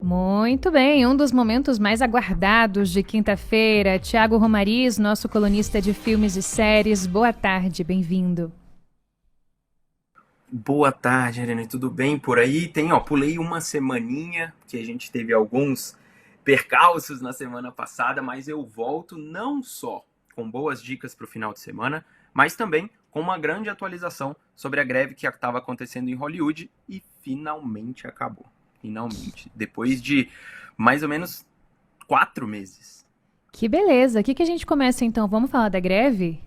Muito bem, um dos momentos mais aguardados de quinta-feira. Thiago Romariz, nosso colunista de filmes e séries. Boa tarde, bem-vindo. Boa tarde, Irene. Tudo bem por aí? Pulei uma semaninha, que a gente teve alguns percalços na semana passada, mas eu volto não só com boas dicas para o final de semana, mas também com uma grande atualização sobre a greve que estava acontecendo em Hollywood e finalmente acabou. Finalmente. Depois de mais ou menos 4 meses. Que beleza. O que a gente começa então? Vamos falar da greve?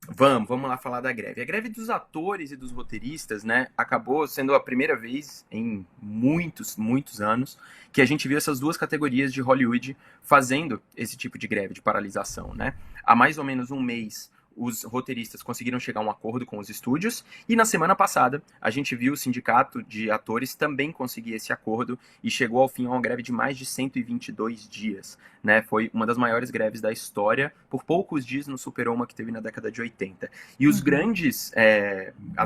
Vamos lá falar da greve. A greve dos atores e dos roteiristas, né, acabou sendo a primeira vez em muitos, muitos anos que a gente viu essas duas categorias de Hollywood fazendo esse tipo de greve, de paralisação, né? Há mais ou menos um mês, os roteiristas conseguiram chegar a um acordo com os estúdios e na semana passada a gente viu o sindicato de atores também conseguir esse acordo e chegou ao fim a uma greve de mais de 122 dias, né? Foi uma das maiores greves da história, por poucos dias não superou uma que teve na década de 80. E as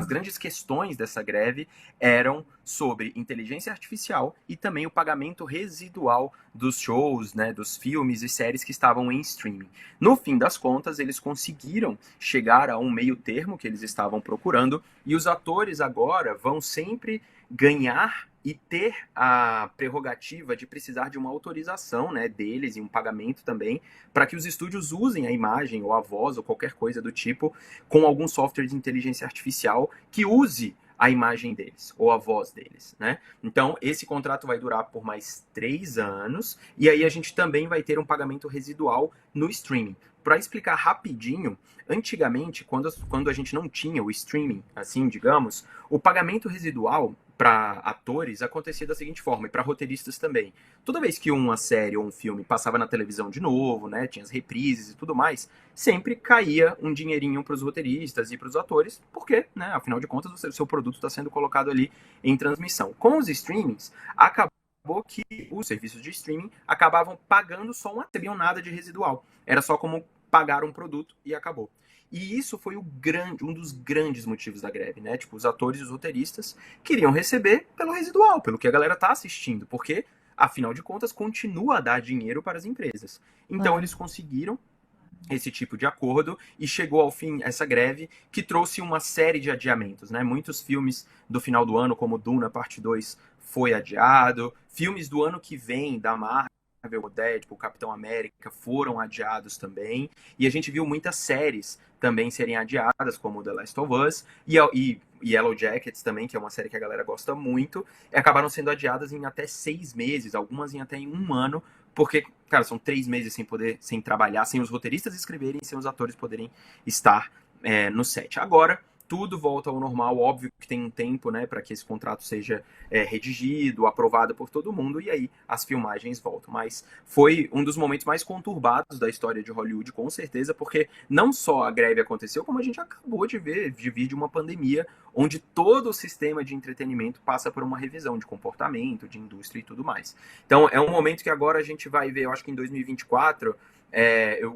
grandes questões dessa greve eram sobre inteligência artificial e também o pagamento residual dos shows, né, dos filmes e séries que estavam em streaming. No fim das contas, eles conseguiram chegar a um meio termo que eles estavam procurando e os atores agora vão sempre ganhar e ter a prerrogativa de precisar de uma autorização, né, deles e um pagamento também para que os estúdios usem a imagem ou a voz ou qualquer coisa do tipo com algum software de inteligência artificial que use a imagem deles ou a voz deles, né? Então, esse contrato vai durar por mais 3 anos e aí a gente também vai ter um pagamento residual no streaming. Para explicar rapidinho, antigamente, quando a gente não tinha o streaming, assim, digamos, o pagamento residual para atores acontecia da seguinte forma, e para roteiristas também. Toda vez que uma série ou um filme passava na televisão de novo, né, tinha as reprises e tudo mais, sempre caía um dinheirinho para os roteiristas e para os atores, porque, né, afinal de contas, o seu produto está sendo colocado ali em transmissão. Com os streamings, acabou que os serviços de streaming acabavam pagando só não recebiam nada de residual. Era só como pagar um produto e acabou. E isso foi um dos grandes motivos da greve, né? Tipo, os atores e os roteiristas queriam receber pelo residual, pelo que a galera tá assistindo, porque, afinal de contas, continua a dar dinheiro para as empresas. Então, Claro. eles conseguiram esse tipo de acordo e chegou ao fim essa greve que trouxe uma série de adiamentos, né? Muitos filmes do final do ano, como Duna Parte 2, foi adiado. Filmes do ano que vem, da Marvel, o Deadpool, Capitão América, foram adiados também. E a gente viu muitas séries também serem adiadas, como The Last of Us e Yellow Jackets também, que é uma série que a galera gosta muito, e acabaram sendo adiadas em até 6 meses, algumas em até em um ano, porque, cara, são 3 meses sem trabalhar, sem os roteiristas escreverem, sem os atores poderem estar no set. Agora, tudo volta ao normal, óbvio que tem um tempo, né, para que esse contrato seja redigido, aprovado por todo mundo, e aí as filmagens voltam. Mas foi um dos momentos mais conturbados da história de Hollywood, com certeza, porque não só a greve aconteceu, como a gente acabou de vir de uma pandemia, onde todo o sistema de entretenimento passa por uma revisão de comportamento, de indústria e tudo mais. Então, é um momento que agora a gente vai ver, eu acho que em 2024,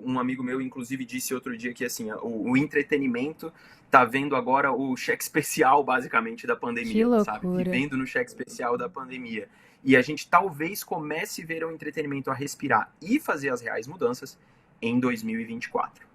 um amigo meu, inclusive, disse outro dia que assim, o entretenimento tá vendo agora o cheque especial, basicamente, da Que pandemia, sabe? loucura. Vivendo no cheque especial da pandemia. E a gente talvez comece a ver o entretenimento a respirar e fazer as reais mudanças em 2024.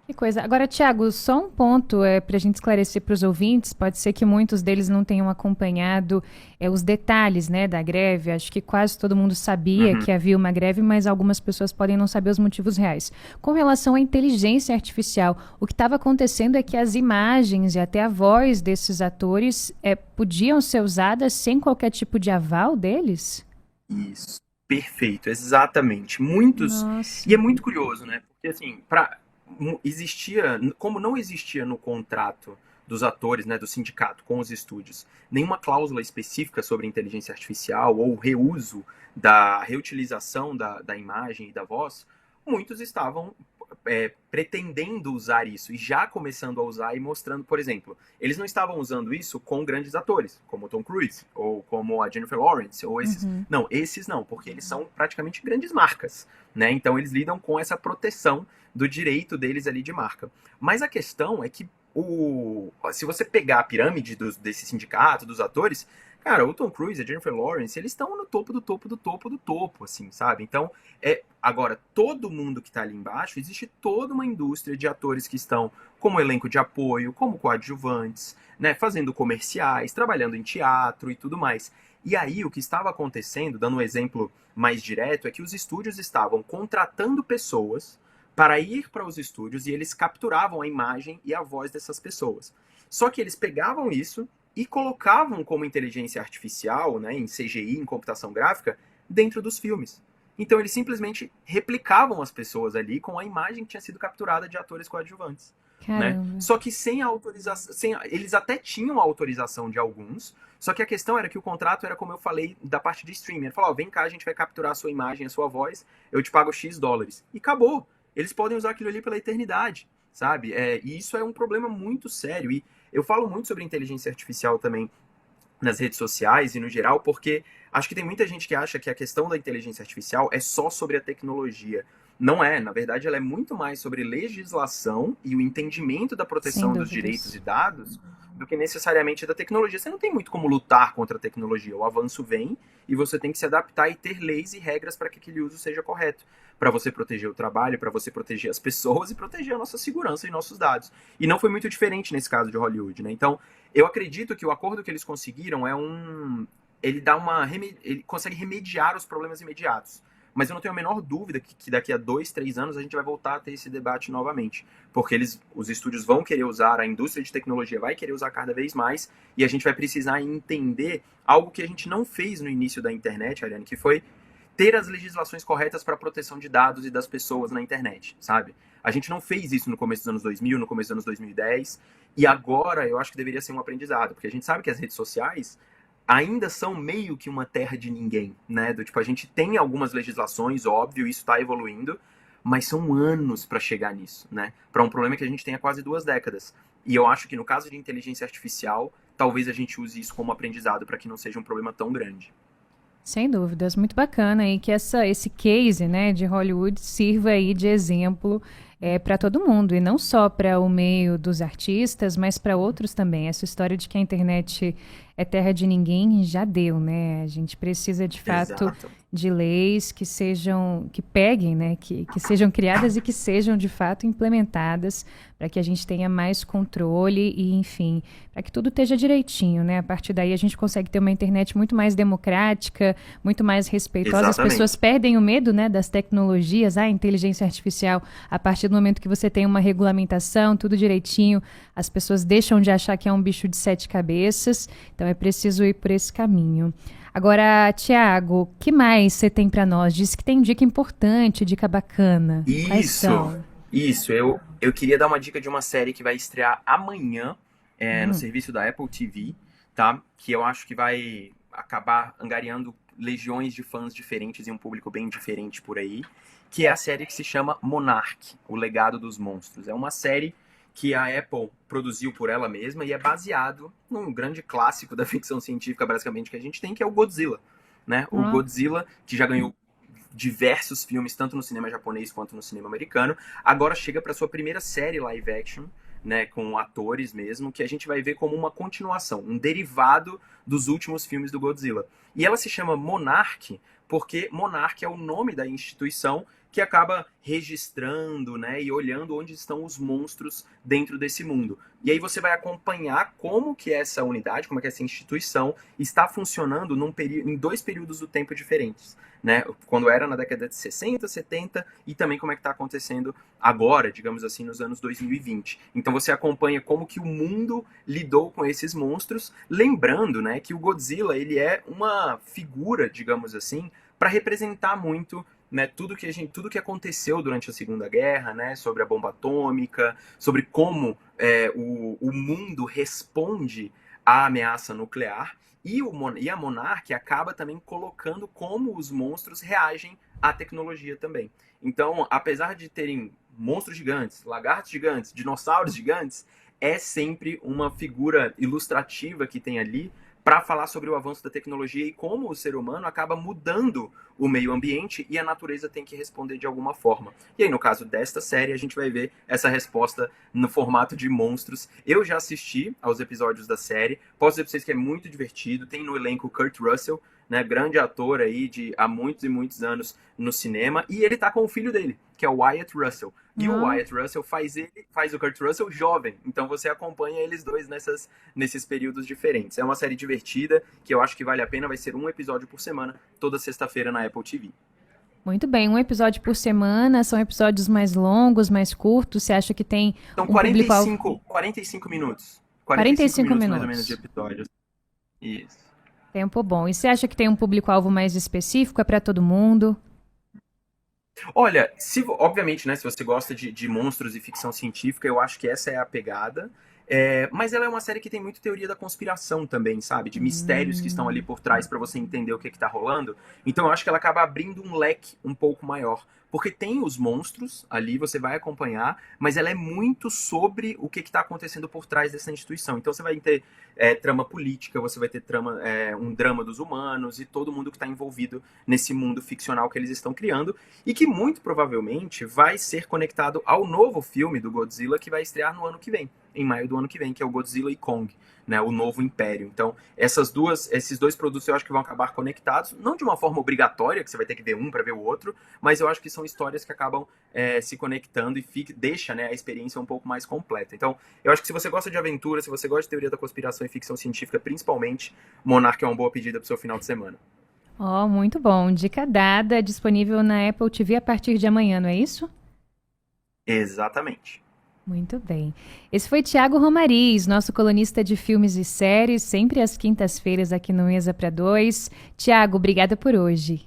Que coisa. Agora, Thiago, só um ponto para a gente esclarecer para os ouvintes. Pode ser que muitos deles não tenham acompanhado os detalhes, né, da greve. Acho que quase todo mundo sabia Uhum. que havia uma greve, mas algumas pessoas podem não saber os motivos reais. Com relação à inteligência artificial, o que estava acontecendo é que as imagens e até a voz desses atores podiam ser usadas sem qualquer tipo de aval deles? Isso. Perfeito, exatamente. Muitos. E é Nossa. muito curioso, né? Porque assim, como não existia no contrato dos atores, né, do sindicato com os estúdios, nenhuma cláusula específica sobre inteligência artificial ou reuso da reutilização da imagem e da voz, muitos estavam pretendendo usar isso e já começando a usar e mostrando, por exemplo, eles não estavam usando isso com grandes atores, como o Tom Cruise ou como a Jennifer Lawrence, ou esses. Uhum. Não, esses não, porque eles são praticamente grandes marcas, né? Então eles lidam com essa proteção do direito deles ali de marca. Mas a questão é que se você pegar a pirâmide desse sindicato, dos atores, Cara, o Tom Cruise e a Jennifer Lawrence, eles estão no topo do topo do topo do topo, assim, sabe? Então, agora, todo mundo que tá ali embaixo, existe toda uma indústria de atores que estão como elenco de apoio, como coadjuvantes, né, fazendo comerciais, trabalhando em teatro e tudo mais. E aí, o que estava acontecendo, dando um exemplo mais direto, é que os estúdios estavam contratando pessoas para ir para os estúdios e eles capturavam a imagem e a voz dessas pessoas. Só que eles pegavam isso e colocavam como inteligência artificial, né, em CGI, em computação gráfica, dentro dos filmes. Então eles simplesmente replicavam as pessoas ali com a imagem que tinha sido capturada de atores coadjuvantes. Né? Caramba. Só que sem a autorização. Eles até tinham a autorização de alguns, só que a questão era que o contrato era, como eu falei, da parte de streaming. Ele falou: vem cá, a gente vai capturar a sua imagem, a sua voz, eu te pago X dólares. E acabou. Eles podem usar aquilo ali pela eternidade, sabe? E isso é um problema muito sério. E eu falo muito sobre inteligência artificial também nas redes sociais e no geral, porque acho que tem muita gente que acha que a questão da inteligência artificial é só sobre a tecnologia. Não é, na verdade ela é muito mais sobre legislação e o entendimento da Sem proteção dos direitos dúvidas. e dados do que necessariamente da tecnologia. Você não tem muito como lutar contra a tecnologia. O avanço vem e você tem que se adaptar e ter leis e regras para que aquele uso seja correto. Para você proteger o trabalho, para você proteger as pessoas e proteger a nossa segurança e nossos dados. E não foi muito diferente nesse caso de Hollywood, né? Então, eu acredito que o acordo que eles conseguiram é ele dá ele consegue remediar os problemas imediatos. Mas eu não tenho a menor dúvida que daqui a 2, 3 anos a gente vai voltar a ter esse debate novamente. Porque os estúdios vão querer usar, a indústria de tecnologia vai querer usar cada vez mais, e a gente vai precisar entender algo que a gente não fez no início da internet, Ariane, que foi ter as legislações corretas para a proteção de dados e das pessoas na internet, sabe? A gente não fez isso no começo dos anos 2000, no começo dos anos 2010, e agora eu acho que deveria ser um aprendizado, porque a gente sabe que as redes sociais ainda são meio que uma terra de ninguém, né? Do tipo, a gente tem algumas legislações, óbvio, isso está evoluindo, mas são anos para chegar nisso, né? Para um problema que a gente tem há quase 2 décadas. E eu acho que no caso de inteligência artificial, talvez a gente use isso como aprendizado para que não seja um problema tão grande. Sem dúvidas, muito bacana e que esse case, né, de Hollywood sirva aí de exemplo para todo mundo e não só para o meio dos artistas, mas para outros também. Essa história de que a internet é terra de ninguém já deu, né? A gente precisa de fato Exato. de leis que sejam, que peguem, né, que sejam criadas e que sejam de fato implementadas para que a gente tenha mais controle e, enfim, para que tudo esteja direitinho, né? A partir daí a gente consegue ter uma internet muito mais democrática, muito mais respeitosa. As pessoas Exatamente. perdem o medo, né, das tecnologias, a inteligência artificial. A partir do momento que você tem uma regulamentação, tudo direitinho, as pessoas deixam de achar que é um bicho de 7 cabeças. Então é preciso ir por esse caminho. Agora, Tiago, o que mais você tem para nós? Diz que tem dica importante, dica bacana. Quais Isso, são? isso. Eu queria dar uma dica de uma série que vai estrear amanhã no Hum, serviço da Apple TV, tá? Que eu acho que vai acabar angariando legiões de fãs diferentes e um público bem diferente por aí, que é a série que se chama Monarch, O Legado dos Monstros. É uma série que a Apple produziu por ela mesma e é baseado num grande clássico da ficção científica, basicamente, que a gente tem, que é o Godzilla, né? O ó, Godzilla, que já ganhou diversos filmes, tanto no cinema japonês quanto no cinema americano. Agora chega para sua primeira série live action, né, com atores mesmo, que a gente vai ver como uma continuação, um derivado dos últimos filmes do Godzilla. E ela se chama Monarch porque Monarch é o nome da instituição que acaba registrando, né, e olhando onde estão os monstros dentro desse mundo. E aí você vai acompanhar como que essa unidade, como é que essa instituição está funcionando em 2 períodos do tempo diferentes, né? Quando era na década de 60, 70 e também como é que está acontecendo agora, digamos assim, nos anos 2020. Então você acompanha como que o mundo lidou com esses monstros, lembrando, né, que o Godzilla ele é uma figura, digamos assim, para representar muito, né, tudo que aconteceu durante a Segunda Guerra, né, sobre a bomba atômica, sobre como o mundo responde à ameaça nuclear. E a Monarch acaba também colocando como os monstros reagem à tecnologia também. Então, apesar de terem monstros gigantes, lagartos gigantes, dinossauros gigantes, é sempre uma figura ilustrativa que tem ali para falar sobre o avanço da tecnologia e como o ser humano acaba mudando o meio ambiente e a natureza tem que responder de alguma forma. E aí, no caso desta série, a gente vai ver essa resposta no formato de monstros. Eu já assisti aos episódios da série, posso dizer para vocês que é muito divertido, tem no elenco Kurt Russell, né, grande ator aí de há muitos e muitos anos no cinema, e ele tá com o filho dele, que é o Wyatt Russell. E o Wyatt Russell faz o Kurt Russell jovem, então você acompanha eles dois nesses períodos diferentes. É uma série divertida, que eu acho que vale a pena, vai ser um episódio por semana, toda sexta-feira na Apple TV. Muito bem, um episódio por semana, são episódios mais longos, mais curtos, você acha que tem São um público-alvo... 45 minutos. 45 minutos mais ou menos de minutos. episódios. Isso. Tempo bom. E você acha que tem um público-alvo mais específico? É para todo mundo? Olha, obviamente, né, se você gosta de monstros e ficção científica, eu acho que essa é a pegada. Mas ela é uma série que tem muito teoria da conspiração também, sabe? De mistérios que estão ali por trás para você entender o que tá rolando. Então eu acho que ela acaba abrindo um leque um pouco maior. Porque tem os monstros ali, você vai acompanhar, mas ela é muito sobre o que está acontecendo por trás dessa instituição. Então você vai ter trama política, você vai ter um drama dos humanos e todo mundo que está envolvido nesse mundo ficcional que eles estão criando e que muito provavelmente vai ser conectado ao novo filme do Godzilla que vai estrear no ano que vem, em maio do ano que vem, que é o Godzilla e Kong, né, o novo Império. Então, esses dois produtos eu acho que vão acabar conectados, não de uma forma obrigatória, que você vai ter que ver um para ver o outro, mas eu acho que são histórias que acabam se conectando e deixa, né, a experiência um pouco mais completa. Então, eu acho que se você gosta de aventura, se você gosta de teoria da conspiração e ficção científica, principalmente, Monarch é uma boa pedida para o seu final de semana. Oh, muito bom. Dica dada, disponível na Apple TV a partir de amanhã, não é isso? Exatamente. Muito bem. Esse foi Thiago Romariz, nosso colunista de filmes e séries, sempre às quintas-feiras aqui no Mesa para Dois. Thiago, obrigada por hoje.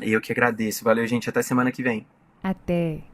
Eu que agradeço. Valeu, gente. Até semana que vem. Até.